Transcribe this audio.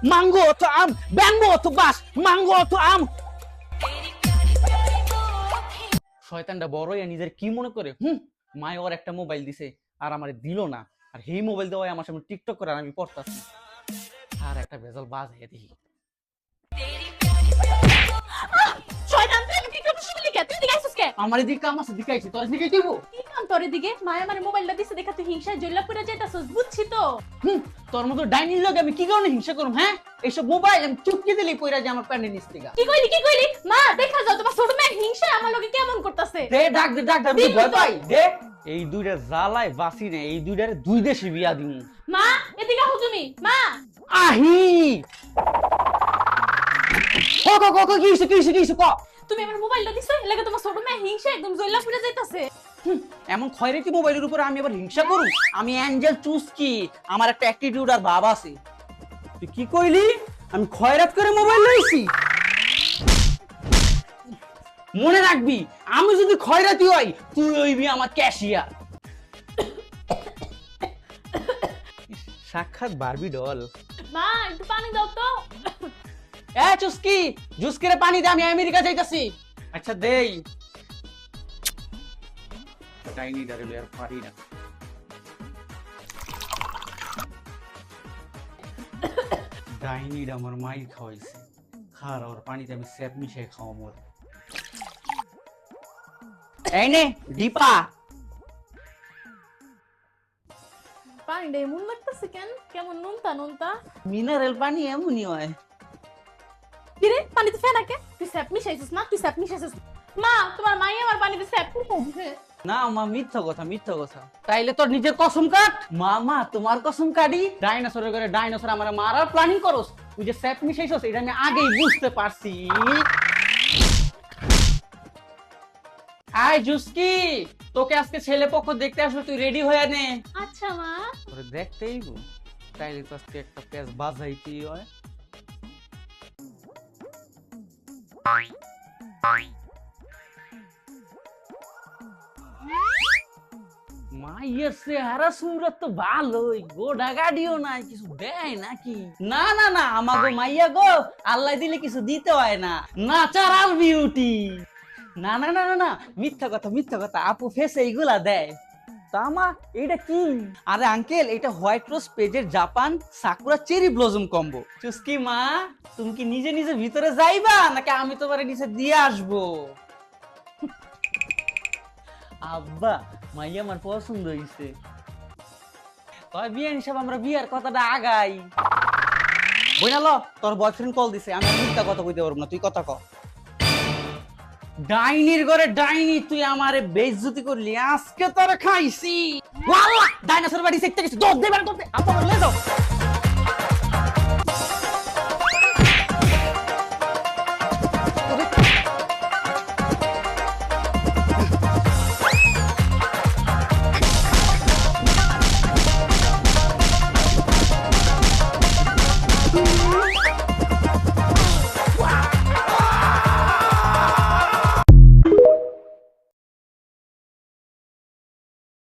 mango to am, bamboo to bass, mango to am. শয়তানটা বড় হয়ে নিজের কি মনে করে মায় ওর একটা মোবাইল দিছে আর আমারে দিল না, আর এই মোবাইল দেওয়ায় আমার সামনে টিকটক করে আর আমি পড়তাছি। আর একটা ভেজাল বাজ হয়ে দেখি শয়তান তুই টিকটক শুনলি কে? তুই দিকে আইছিস কে? আমার দিকে কাম আছে, দিকে আইছি তোর দিকে দিব কি কাম তোর দিকে? মায়া মানে মোবাইলটা দিছে দেখা তুই হিংসায় জ্বলা পুরা যাইতাছস, বুঝছি তো। তোর মতো ডাইনির লগে আমি কি কারণে হিংসা করব? হ্যাঁ, এইসব মোবাইল আমি চুপকে দিলেই পয়রা যে আমার প্যান্টের নিচ থেকে। কি কইলি? মা দেখা যাও তোমার ছোট মেয়ে হিংসায় আমার লগে কেমন করতেছে। দে ডাক আমি ভয় পাই। দে এই দুইটা জ্বালায় বাসি না, এই দুইটারে দুই দেশে বিয়া দিমু। মা এদিকে আহো তুমি। মা আহি ক কি হইছে ক। তুমি আমার মোবাইলটা দিছো লাগে তোমার ছোট মেয়ে হিংসায় একদম জ্বলা পুরা যাইতাছে। এমন খয়রাতি মোবাইলের উপর আমি আবার হিংসা করু? আমি অ্যাঞ্জেল চুস্কি, আমার একটা অ্যাটিটিউড আর ভাব আছে। তুই কি কইলি? আমি খয়রাত করে মোবাইল লইছি? মনে রাখবি, আমি যদি খয়রাতি হই তুই হইবি আমার ক্যাশিয়ার। সাক্ষাৎ বারবি ডল। মা একটু পানি দাও তো। এ চুস্কি, জুসকিরে পানি দে, আমি আমেরিকা যাইতাছি। আচ্ছা দেই। ডাইনি ডারে আর পারি না। ডাইনি আমার মাই খাওয়াইছে, খার আর পানিতে আমি স্যাপ মিশাই খাওয়া মোর। এই নে দীপা। পানিটা এমন লাগতেছে কেন? কেমন নুনতা? মিনারেল পানি এমনই হয়। কিরে পানিতে ফেনা কে? তুই স্যাপ মিশাইছিস না? তুই স্যাপ মিশাইছিস। মা তোমার মাই আমার পানিতে স্যাপ মিশাইছে। না মা, মিথ্যা কথা। তাইলে তোর নিজের কসম কাট। মা তোমার কসম কাটি। ডাইনোসরের ঘরে ডাইনোসর আমার মারার প্ল্যানিং করস, তুই যে স্যাপ মিশাইছস এটা আমি আগেই বুঝতে পারছি। আয় জুসকি, তোকে আজকে ছেলে পক্ষ দেখতে আসবে, তুই রেডি হয়ে নে। আচ্ছা মা। তোরে দেখতেই গো, তাইলে তো আজকে একটা পেজ বাজাইতেই হয়। মাইয়ের চেহারা সুরত তো ভালোই, গোডা গাড়িও নাই, কিছু দেয় নাকি? না আমাগো মাইয়া গো আল্লাহ দিলে কিছু দিতে হয় না, ন্যাচারাল বিউটি। না মিথ্যা কথা, আপু ফেসে এইগুলা দেয়। তা মা এটা কি? আরে আঙ্কেল, এটা হোয়াইট রোজ পেজের Japan sakura cherry blossom combo. চুস্কি মা, তুমি কি নিজে ভিতরে যাইবা নাকি আমি তোমার নিচে দিয়ে আসবো? আব্বা মাইয়া আমার পছন্দ হইছে, তবে বিয়ে হিসাবে আমরা বিয়ার কথাটা আগাই। বইনা ল, তোর বয়ফ্রেন্ড কল দিছে, আমি মিথ্যা কথা কইতে পারবো না, তুই কথা ক। ডাইনির ঘরে ডাইনি, তুই আমারে বেইজ্জতি করলি, আজকে তোরে খাইছি। ওয়াল্লাহ ডাইনোসর বাড়ি শিখতে গেছি, দৌড় দে, আপা লে দাও।